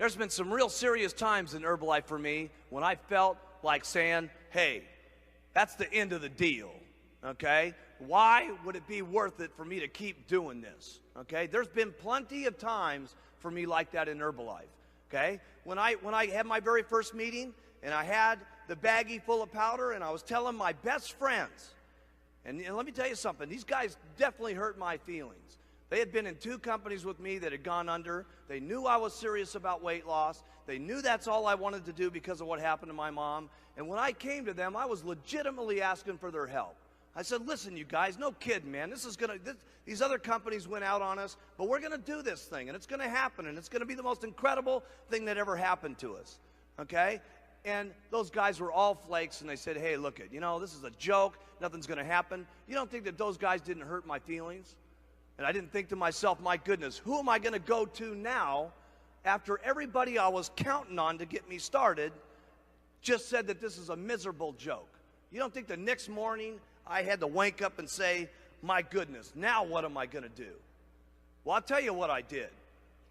There's been some real serious times in Herbalife for me when I felt like saying, hey, that's the end of the deal, okay? Why would it be worth it for me to keep doing this, okay? There's been plenty of times for me like that in Herbalife, okay? When I had my very first meeting and I had the baggie full of powder and I was telling my best friends, and let me tell you something, these guys definitely hurt my feelings. They had been in 2 companies with me that had gone under. They knew I was serious about weight loss. They knew that's all I wanted to do because of what happened to my mom. And when I came to them, I was legitimately asking for their help. I said, listen, you guys, no kidding, man. These other companies went out on us, but we're going to do this thing, and it's going to happen, and it's going to be the most incredible thing that ever happened to us, okay? And those guys were all flakes, and they said, hey, look, this is a joke. Nothing's going to happen. You don't think that those guys didn't hurt my feelings? And I didn't think to myself, my goodness, who am I going to go to now after everybody I was counting on to get me started just said that this is a miserable joke? You don't think the next morning I had to wake up and say, my goodness, now what am I going to do? Well, I'll tell you what I did.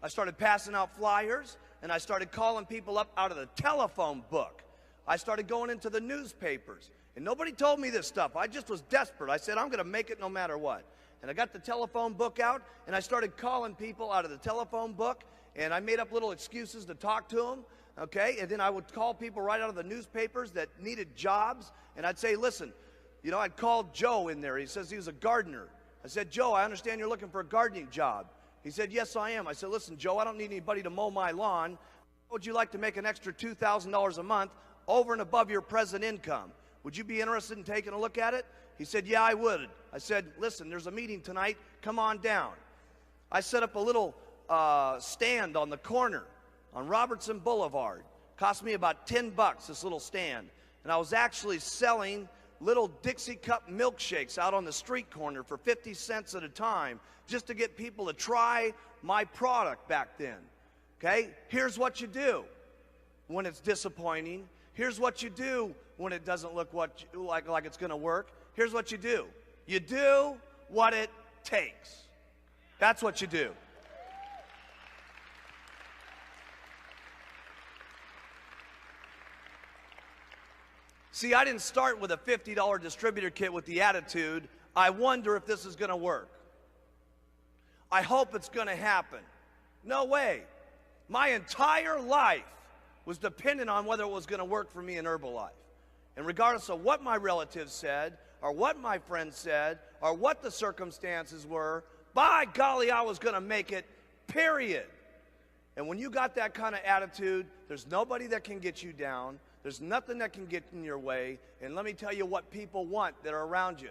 I started passing out flyers, and I started calling people up out of the telephone book. I started going into the newspapers, and nobody told me this stuff. I just was desperate. I said, I'm going to make it no matter what. And I got the telephone book out, and I started calling people out of the telephone book, and I made up little excuses to talk to them, okay? And then I would call people right out of the newspapers that needed jobs, and I'd say, listen, I'd called Joe in there. He says he was a gardener. I said, Joe, I understand you're looking for a gardening job. He said, yes, I am. I said, listen, Joe, I don't need anybody to mow my lawn. How would you like to make an extra $2,000 a month over and above your present income? Would you be interested in taking a look at it? He said, yeah, I would. I said, listen, there's a meeting tonight. Come on down. I set up a little stand on the corner on Robertson Boulevard. Cost me about $10, this little stand. And I was actually selling little Dixie cup milkshakes out on the street corner for 50 cents at a time just to get people to try my product back then. Okay? Here's what you do when it's disappointing. Here's what you do when it doesn't look like it's going to work. Here's what you do. You do what it takes. That's what you do. See, I didn't start with a $50 distributor kit with the attitude, I wonder if this is going to work. I hope it's going to happen. No way. My entire life was dependent on whether it was going to work for me in Herbalife. And regardless of what my relatives said, or what my friends said, or what the circumstances were, by golly, I was going to make it, period. And when you got that kind of attitude, there's nobody that can get you down. There's nothing that can get in your way. And let me tell you what people want that are around you.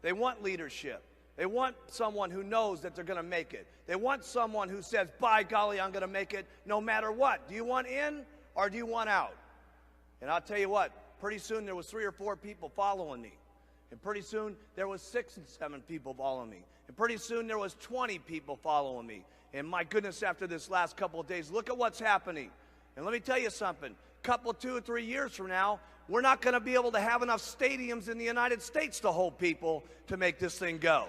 They want leadership. They want someone who knows that they're going to make it. They want someone who says, by golly, I'm going to make it no matter what. Do you want in or do you want out? And I'll tell you what, pretty soon there was 3 or 4 people following me. And pretty soon there was 6 and 7 people following me. And pretty soon there was 20 people following me. And my goodness, after this last couple of days, look at what's happening. And let me tell you something. Couple, 2 or 3 years from now, we're not going to be able to have enough stadiums in the United States to hold people to make this thing go.